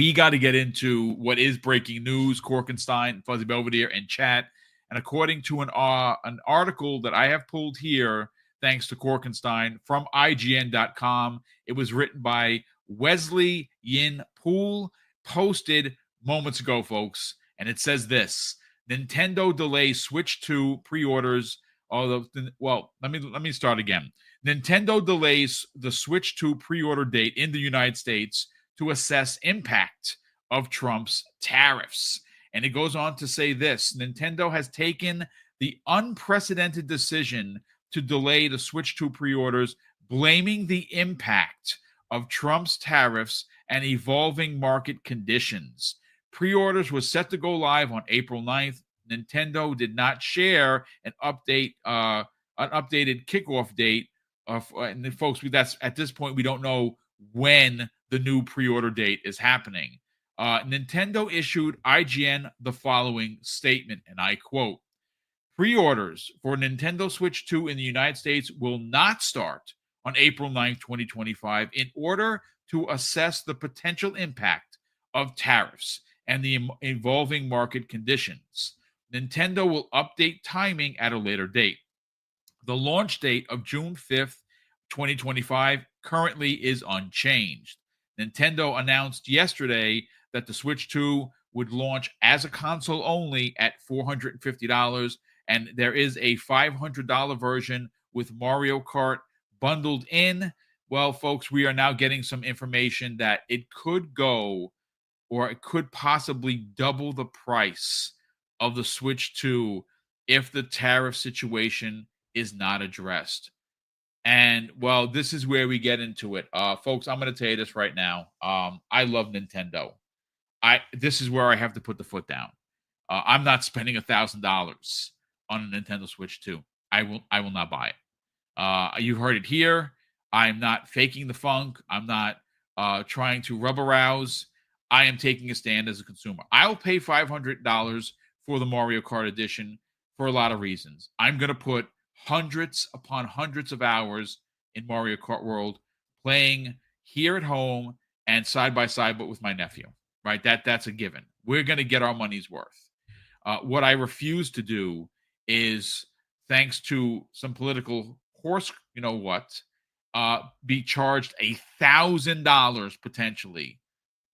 we got to get into what is breaking news. Korkenstein, Fuzzy Belvedere, and chat. And according to an article that I have pulled here, thanks to Korkenstein from IGN.com, it was written by Wesley Yin Poole, posted moments ago, folks. And it says this: Nintendo delays Switch 2 pre-orders. Although, well, let me start again. Nintendo delays the Switch 2 pre-order date in the United States to assess impact of Trump's tariffs. And it goes on to say this: Nintendo has taken the unprecedented decision to delay the Switch 2 pre-orders, blaming the impact of Trump's tariffs and evolving market conditions. Pre-orders were set to go live on April 9th. Nintendo did not share an updated kickoff date. And folks, that's at this point we don't know when the new pre-order date is happening. Nintendo issued IGN the following statement, and I quote: "Pre-orders for Nintendo Switch 2 in the United States will not start on April 9th, 2025, in order to assess the potential impact of tariffs and the evolving market conditions. Nintendo will update timing at a later date. The launch date of June 5th, 2025 currently is unchanged. Nintendo announced yesterday that the Switch 2 would launch as a console only at $450, and there is a $500 version with Mario Kart bundled in. Well, folks, we are now getting some information that it could go, or it could possibly double the price of the Switch 2 if the tariff situation is not addressed. And, well, this is where we get into it. Folks, I'm going to tell you this right now. I love Nintendo. This is where I have to put the foot down. I'm not spending $1,000 on a Nintendo Switch 2. I will not buy it. You've heard it here. I'm not faking the funk. I'm not trying to rubber rouse. I am taking a stand as a consumer. I'll pay $500 for the Mario Kart edition for a lot of reasons. I'm going to put hundreds upon hundreds of hours in Mario Kart World, playing here at home and side by side, but with my nephew. Right? That's a given. We're going to get our money's worth. What I refuse to do is, thanks to some political horse, you know what, be charged $1,000 potentially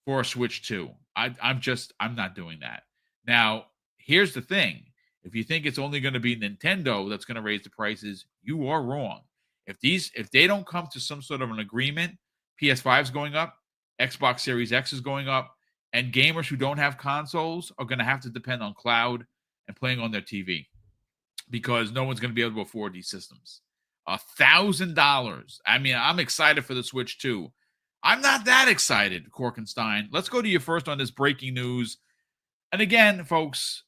for a Switch 2. I'm not doing that. Now, here's the thing. If you think it's only going to be Nintendo that's going to raise the prices, you are wrong. If they don't come to some sort of an agreement, PS5 is going up, Xbox Series X is going up, and gamers who don't have consoles are going to have to depend on cloud and playing on their TV, because no one's going to be able to afford these systems. $1,000. I mean, I'm excited for the Switch 2. I'm not that excited, Korkenstein. Let's go to you first on this breaking news. And again, folks,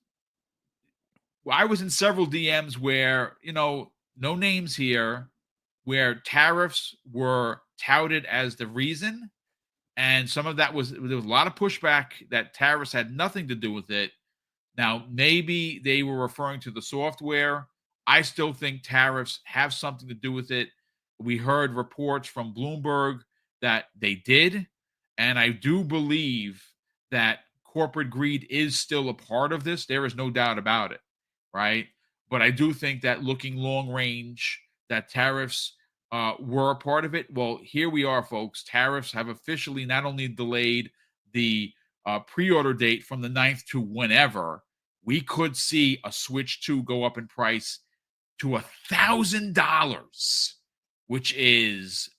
I was in several DMs where, no names here, where tariffs were touted as the reason. And some of that there was a lot of pushback that tariffs had nothing to do with it. Now, maybe they were referring to the software. I still think tariffs have something to do with it. We heard reports from Bloomberg that they did. And I do believe that corporate greed is still a part of this. There is no doubt about it, right? But I do think that looking long range, that tariffs were a part of it. Well, here we are, folks. Tariffs have officially not only delayed the pre-order date from the 9th to whenever. We could see a Switch 2 go up in price to $1,000, which is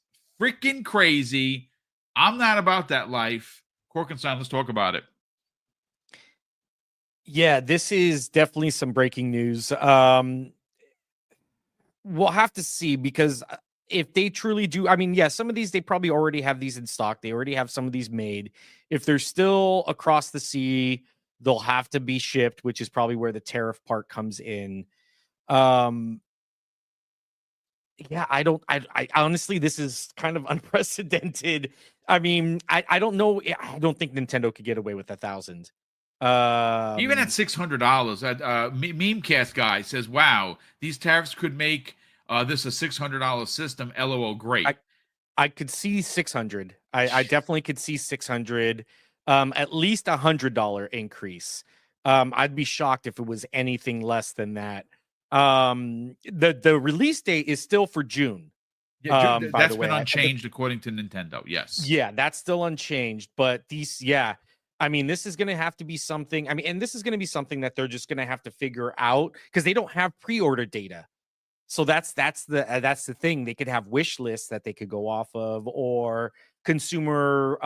freaking crazy. I'm not about that life. Korkenstein, let's talk about it. Yeah, this is definitely some breaking news. We'll have to see, because if they truly do, I mean, yeah, some of these, they probably already have these in stock. They already have some of these made. If they're still across the sea, they'll have to be shipped, which is probably where the tariff part comes in. Yeah, I honestly, this is kind of unprecedented. I mean, I don't know. I don't think Nintendo could get away with 1,000. Even at $600, Memecast guy says, "Wow, these tariffs could make this a $600 system." LOL, great. I could see 600. I definitely could see 600. at least $100 increase. I'd be shocked if it was anything less than that. The release date is still for June. Yeah, By the that's been way, unchanged according to Nintendo. Yes. yeah, that's still unchanged. But yeah, I mean, this is going to have to be something. I mean, and this is going to be something that they're just going to have to figure out because they don't have pre-order data. So that's the thing. They could have wish lists that they could go off of, or consumer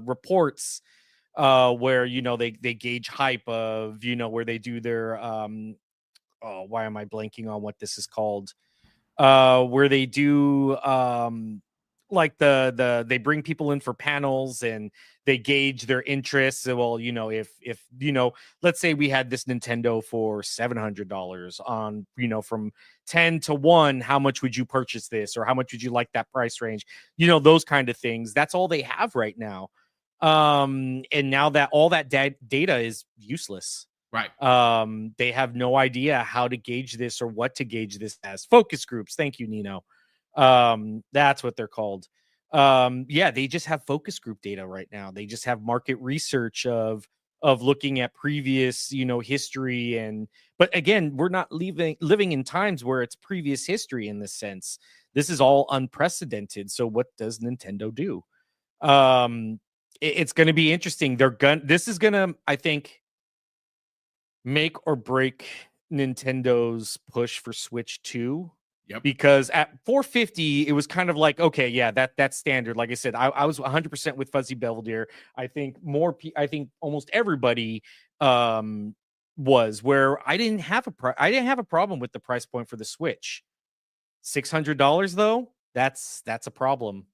reports where they gauge hype of where they do their oh, why am I blanking on what this is called, where they do like they bring people in for panels and they gauge their interests. So, well, if let's say we had this Nintendo for $700 on, from 10 to 1, how much would you purchase this, or how much would you like that price range, those kind of things. That's all they have right now. And now that all that data is useless. Right. They have no idea how to gauge this or what to gauge this as. Focus groups. Thank you, Nino. That's what they're called. Yeah, they just have focus group data right now. They just have market research of looking at previous, history. But again, we're not living in times where it's previous history in this sense. This is all unprecedented. So what does Nintendo do? It's going to be interesting. This is going to, I think, make or break Nintendo's push for Switch 2. Yep. Because at $450, it was kind of like, okay, yeah, that's standard. Like I said, I was 100% with Fuzzy Belvedere. I think almost everybody was, where I didn't have a problem with the price point for the Switch. $600 though, that's a problem.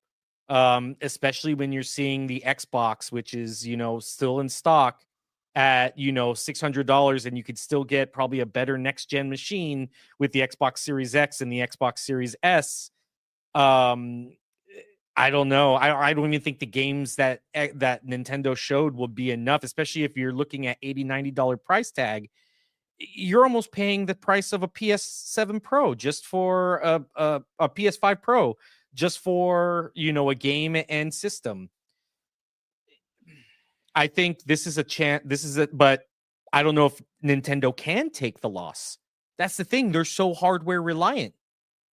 Especially when you're seeing the Xbox, which is, still in stock at $600, and you could still get probably a better next gen machine with the Xbox Series X and the Xbox Series S. I don't know. I don't even think the games that Nintendo showed will be enough, especially if you're looking at $80-$90 price tag. You're almost paying the price of a PS7 Pro just for a PS5 Pro just for a game and system. I think this is a chance. But I don't know if Nintendo can take the loss. That's the thing. They're so hardware reliant.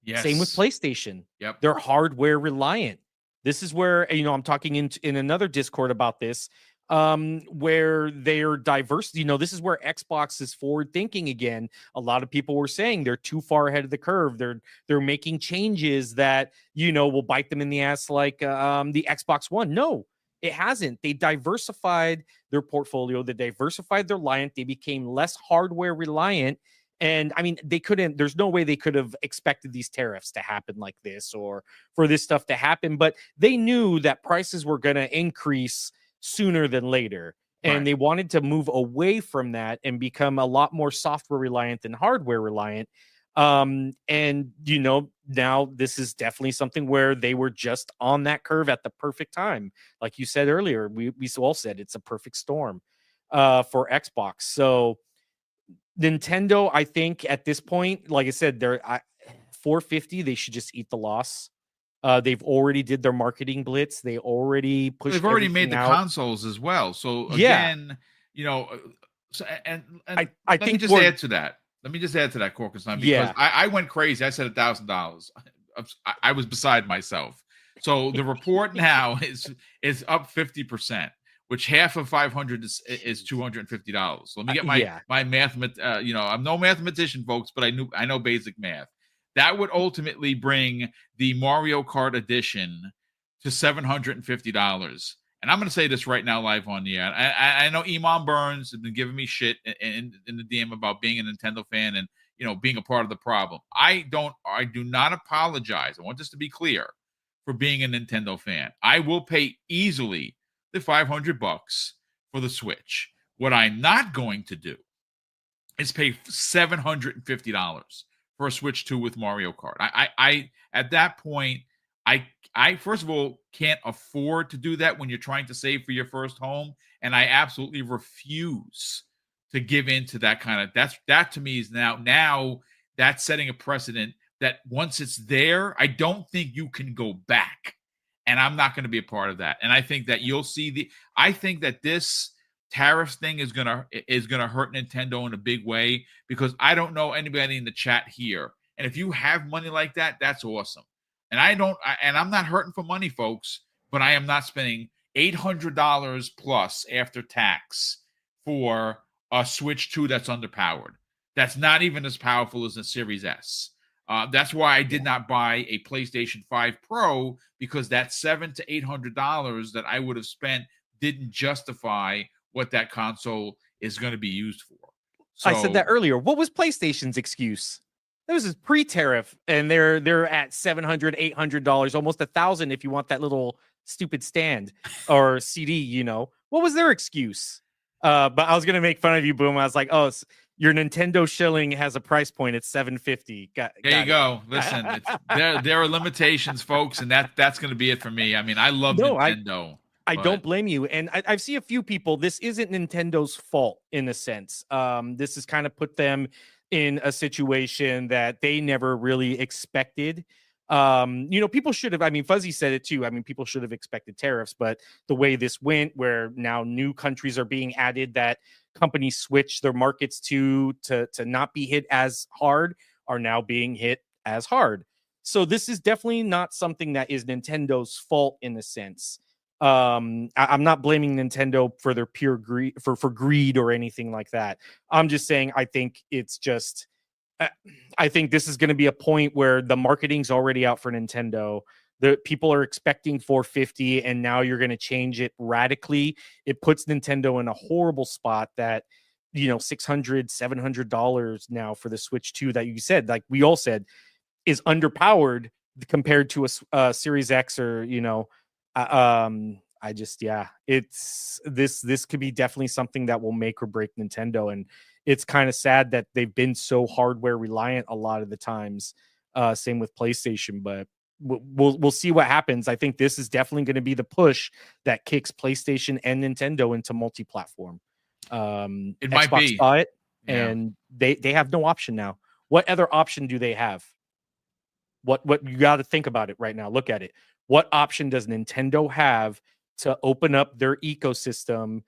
Yes. Same with PlayStation. Yep. They're hardware reliant. This is where, I'm talking in another Discord about this, where they're diverse. This is where Xbox is forward thinking again. A lot of people were saying they're too far ahead of the curve. They're making changes that, will bite them in the ass, like the Xbox One. No, it hasn't. They diversified their portfolio. They diversified their line. They became less hardware reliant. And I mean, there's no way they could have expected these tariffs to happen like this, or for this stuff to happen. But they knew that prices were going to increase sooner than later. And Right. They wanted to move away from that and become a lot more software reliant than hardware reliant. And now this is definitely something where they were just on that curve at the perfect time. Like you said earlier, we all said it's a perfect storm for Xbox. So Nintendo, I think at this point, like I said, they're $450. They should just eat the loss. They've already did their marketing blitz. They already pushed. They've already made the out. consoles as well. So Yeah. again, so and I let think me just add to that. Let me just add to that, Corkenstein, because Yeah. I went crazy. I said $1,000. I was beside myself. So the report now is up 50%, which half of 500 is $250. So let me get my math. I'm no mathematician, folks, but I know basic math. That would ultimately bring the Mario Kart edition to $750. And I'm going to say this right now live on the air. I know Iman Burns has been giving me shit in the DM about being a Nintendo fan and being a part of the problem. I do not apologize. I want this to be clear for being a Nintendo fan. I will pay easily the $500 for the Switch. What I'm not going to do is pay $750 for a Switch 2 with Mario Kart. I at that point, I first of all can't afford to do that when you're trying to save for your first home, and I absolutely refuse to give in to that kind of that to me is now that's setting a precedent that once it's there, I don't think you can go back. and I'm not going to be a part of that. And I think that you'll see I think that this tariff thing is gonna hurt Nintendo in a big way, because I don't know anybody in the chat here. And if you have money like that, that's awesome. And I'm not hurting for money, folks, but I am not spending $800 plus after tax for a Switch 2 that's underpowered. That's not even as powerful as the Series S. That's why I did not buy a PlayStation 5 Pro, because that $700 to $800 that I would have spent didn't justify what that console is going to be used for. So, I said that earlier. What was PlayStation's excuse? That was his pre-tariff, and they're at $700, $800, almost $1,000 if you want that little stupid stand or CD. You know, what was their excuse? But I was gonna make fun of you, Boom. I was like, oh, your Nintendo shilling has a price point. It's $750. There you go. Listen, there are limitations, folks, and that's going to be it for me. I mean, I love Nintendo. I don't blame you. And I've seen a few people, this isn't Nintendo's fault in a sense. This has kind of put them in a situation that they never really expected. People should have, I mean, Fuzzy said it too. I mean, people should have expected tariffs, but the way this went, where now new countries are being added that companies switch their markets to not be hit as hard, are now being hit as hard. So this is definitely not something that is Nintendo's fault in a sense. I'm not blaming Nintendo for their pure greed for greed or anything like that. I'm just saying I think it's just I think this is going to be a point where the marketing's already out for Nintendo. The people are expecting 450, and now you're going to change it radically. It puts Nintendo in a horrible spot that, $600, $700 now for the Switch 2 that you said, like we all said, is underpowered compared to a Series X or, it's this could be definitely something that will make or break Nintendo. And it's kind of sad that they've been so hardware reliant a lot of the times. Same with PlayStation, but we'll see what happens. I think this is definitely going to be the push that kicks PlayStation and Nintendo into multi-platform. It Xbox might be. saw it, and they have no option now. What other option do they have? What you got to think about it right now. Look at it. What option does Nintendo have to open up their ecosystem,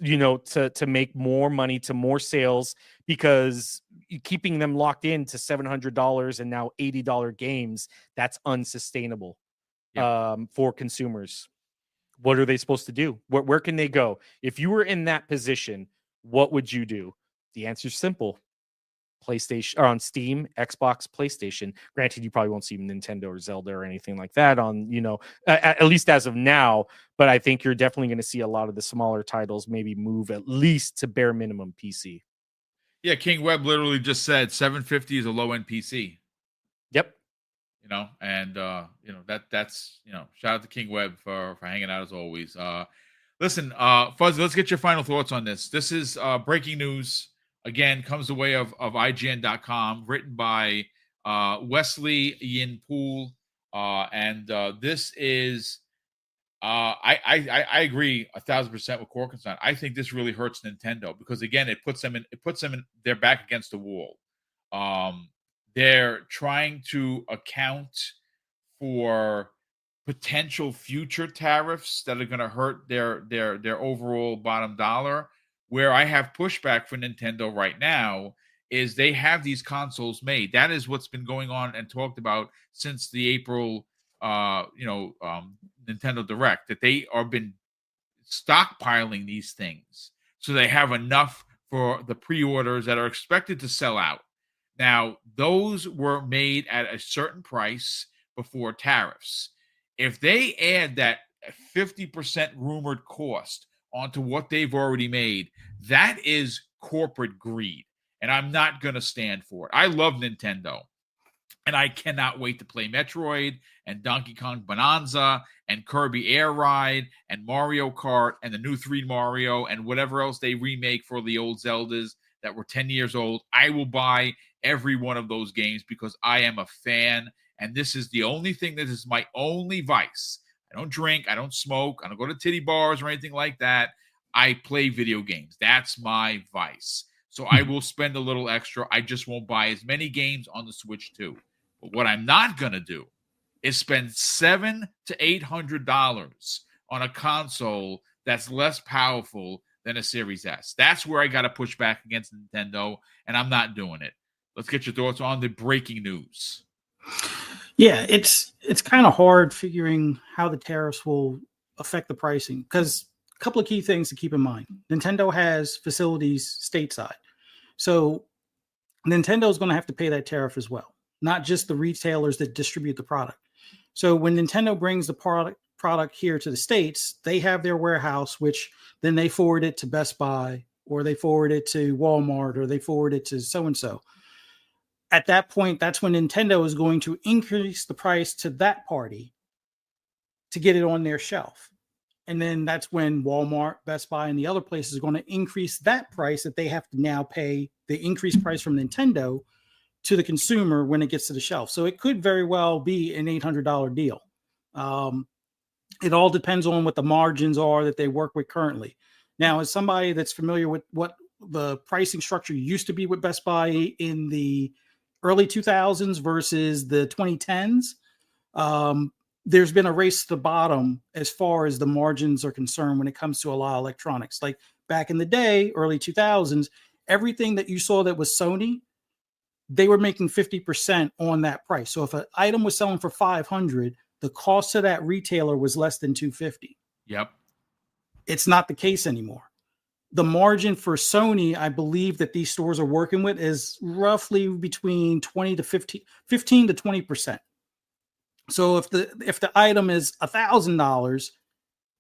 to make more money, to more sales, because keeping them locked in to $700 and now $80 games, that's unsustainable for consumers. What are they supposed to do? Where can they go? If you were in that position, what would you do? The answer is simple. PlayStation or on Steam, Xbox, PlayStation. Granted, you probably won't see Nintendo or Zelda or anything like that on, at least as of now. But I think you're definitely going to see a lot of the smaller titles maybe move at least to bare minimum PC. Yeah, King Webb literally just said 750 is a low end PC. Yep. That's shout out to King Webb for hanging out as always. Listen, Fuzzy, let's get your final thoughts on this. This is breaking news. Again, comes the way of IGN.com, written by Wesley Yin Poole. And this is, I agree 1,000% with Corkenstein. I think this really hurts Nintendo because, again, it puts them in their back against the wall. They're trying to account for potential future tariffs that are going to hurt their overall bottom dollar. Where I have pushback for Nintendo right now is they have these consoles made. That is what's been going on and talked about since the April, Nintendo Direct, that they are been stockpiling these things so they have enough for the pre-orders that are expected to sell out. Now, those were made at a certain price before tariffs. If they add that 50% rumored cost onto what they've already made, that is corporate greed. And I'm not going to stand for it. I love Nintendo. And I cannot wait to play Metroid and Donkey Kong Bonanza and Kirby Air Ride and Mario Kart and the new 3 Mario and whatever else they remake for the old Zeldas that were 10 years old. I will buy every one of those games because I am a fan. And this is the only thing that is my only vice. I don't drink. I don't smoke. I don't go to titty bars or anything like that. I play video games. That's my vice. So I will spend a little extra. I just won't buy as many games on the Switch 2. But what I'm not going to do is spend $700 to $800 on a console that's less powerful than a Series S. That's where I got to push back against Nintendo, and I'm not doing it. Let's get your thoughts on the breaking news. Yeah, it's kind of hard figuring how the tariffs will affect the pricing, because a couple of key things to keep in mind. Nintendo has facilities stateside. So Nintendo is going to have to pay that tariff as well, not just the retailers that distribute the product. So when Nintendo brings the product here to the States, they have their warehouse, which then they forward it to Best Buy, or they forward it to Walmart, or they forward it to so-and-so. At that point, that's when Nintendo is going to increase the price to that party to get it on their shelf. And then that's when Walmart, Best Buy, and the other places are going to increase that price that they have to now pay the increased price from Nintendo to the consumer when it gets to the shelf. So it could very well be an $800 deal. It all depends on what the margins are that they work with currently. Now, as somebody that's familiar with what the pricing structure used to be with Best Buy in the early 2000s versus the 2010s, there's been a race to the bottom as far as the margins are concerned when it comes to a lot of electronics. Like back in the day, early 2000s, everything that you saw that was Sony, they were making 50% on that price. So if an item was selling for $500, the cost to that retailer was less than $250. Yep. It's not the case anymore. The margin for Sony, I believe that these stores are working with, is roughly between 15 to 20%. So if the item is $1,000,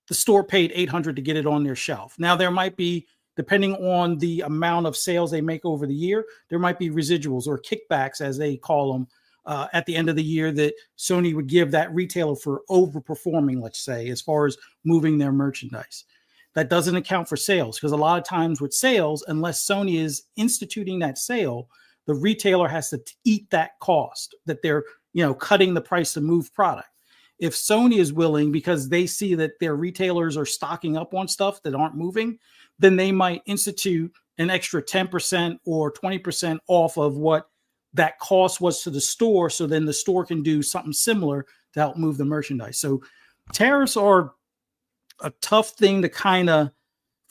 the store paid $800 to get it on their shelf. Now there might be, depending on the amount of sales they make over the year, there might be residuals or kickbacks, as they call them, at the end of the year that Sony would give that retailer for overperforming, let's say, as far as moving their merchandise. That doesn't account for sales, because a lot of times with sales, unless Sony is instituting that sale, the retailer has to eat that cost that they're cutting the price to move product. If Sony is willing, because they see that their retailers are stocking up on stuff that aren't moving, then they might institute an extra 10% or 20% off of what that cost was to the store. So then the store can do something similar to help move the merchandise. So tariffs are a tough thing to kind of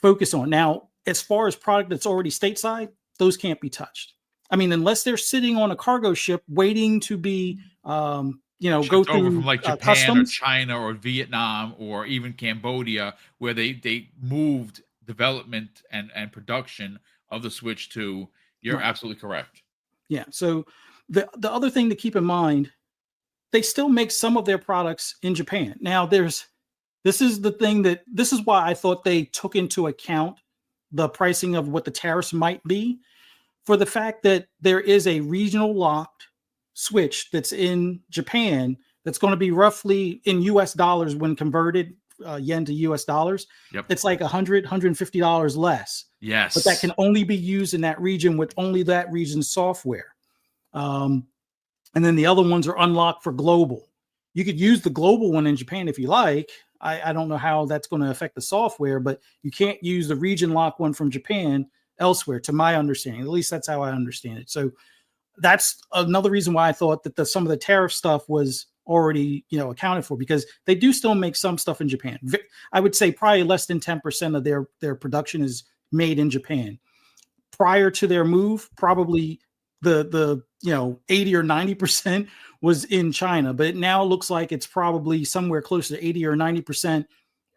focus on. Now, as far as product that's already stateside, those can't be touched. I mean, unless they're sitting on a cargo ship waiting to be, go through from like Japan customs, or China or Vietnam or even Cambodia, where they moved development and production of the Switch to. You're right. Absolutely correct. Yeah. So the other thing to keep in mind, they still make some of their products in Japan. Now, this is why I thought they took into account the pricing of what the tariffs might be, for the fact that there is a regional locked Switch that's in Japan that's going to be roughly in US dollars when converted yen to US dollars. Yep. It's like $100, $150 less. Yes. But that can only be used in that region with only that region's software. And then the other ones are unlocked for global. You could use the global one in Japan if you like. I don't know how that's going to affect the software, but you can't use the region lock one from Japan elsewhere, to my understanding. At least that's how I understand it. So that's another reason why I thought that some of the tariff stuff was already accounted for, because they do still make some stuff in Japan. I would say probably less than 10% of their production is made in Japan. Prior to their move, probably the 80 or 90% was in China, but it now looks like it's probably somewhere close to 80 or 90%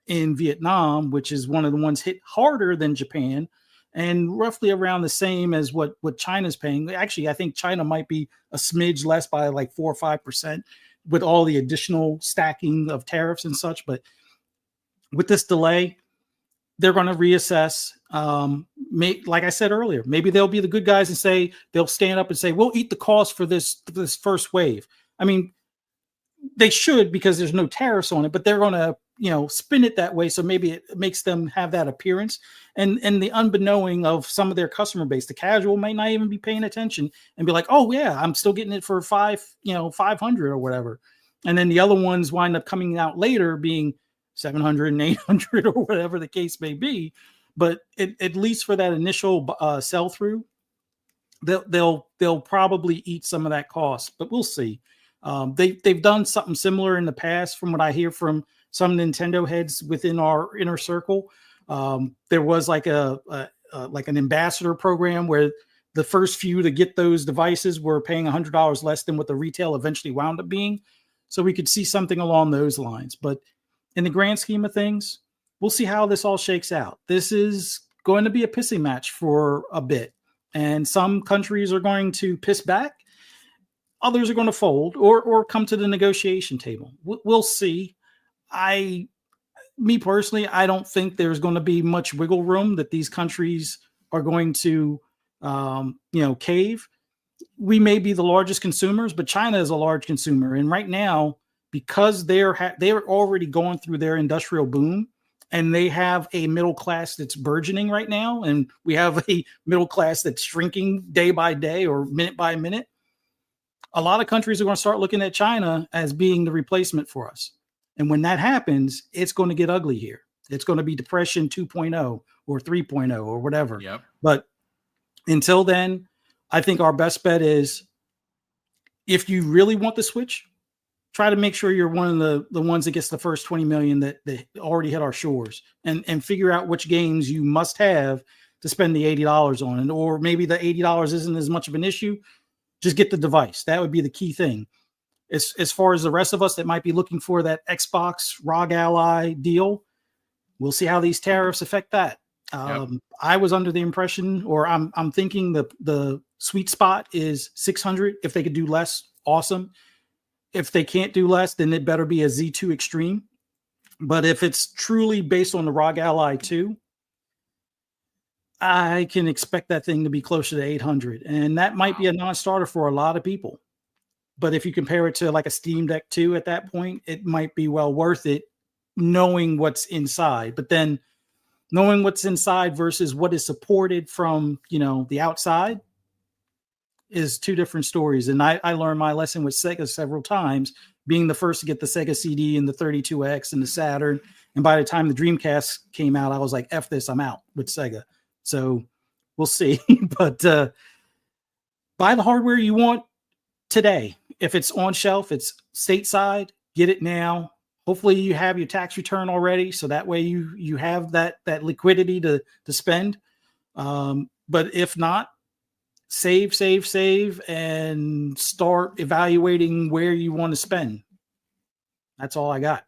in Vietnam, which is one of the ones hit harder than Japan, and roughly around the same as what China's paying. Actually, I think China might be a smidge less by like 4 or 5% with all the additional stacking of tariffs and such. But with this delay, they're going to reassess. Like I said earlier, maybe they'll be the good guys and they'll stand up and say, we'll eat the cost for this first wave. I mean, they should, because there's no tariffs on it, but they're going to, spin it that way. So maybe it makes them have that appearance, and the unbeknowing of some of their customer base, the casual may not even be paying attention and be like, oh yeah, I'm still getting it for 500 or whatever. And then the other ones wind up coming out later being 700 and 800 or whatever the case may be. But at least for that initial sell through, they'll probably eat some of that cost, but we'll see. They've done something similar in the past, from what I hear from some Nintendo heads within our inner circle. There was like like an ambassador program where the first few to get those devices were paying $100 less than what the retail eventually wound up being. So we could see something along those lines. But in the grand scheme of things, we'll see how this all shakes out. This is going to be a pissing match for a bit. And some countries are going to piss back. Others are going to fold or come to the negotiation table. We'll see. Me personally, I don't think there's going to be much wiggle room that these countries are going to, cave. We may be the largest consumers, but China is a large consumer. And right now, because they're already going through their industrial boom, and they have a middle class that's burgeoning right now, and we have a middle class that's shrinking day by day or minute by minute, a lot of countries are going to start looking at China as being the replacement for us. And when that happens, it's going to get ugly here. It's going to be depression 2.0 or 3.0 or whatever. Yep. But until then, I think our best bet is, if you really want the Switch, try to make sure you're one of the ones that gets the first 20 million that already hit our shores, and figure out which games you must have to spend the $80 on. And or maybe the $80 isn't as much of an issue. Just get the device. That would be the key thing. As far as the rest of us that might be looking for that Xbox ROG Ally deal, we'll see how these tariffs affect that. Yep. I was under the impression, or I'm thinking the sweet spot is 600. If they could do less, awesome. If they can't do less, then it better be a Z2 Extreme. But if it's truly based on the ROG Ally 2, I can expect that thing to be closer to 800. And that might be a non-starter for a lot of people. But if you compare it to like a Steam Deck 2 at that point, it might be well worth it, knowing what's inside. But then knowing what's inside versus what is supported from, the outside is two different stories. And I learned my lesson with Sega several times, being the first to get the Sega CD and the 32X and the Saturn. And by the time the Dreamcast came out, I was like, F this, I'm out with Sega. So we'll see. But buy the hardware you want today. If it's on shelf, it's stateside, get it now. Hopefully you have your tax return already, so that way you have that liquidity to spend. But if not, save, and start evaluating where you want to spend. That's all I got.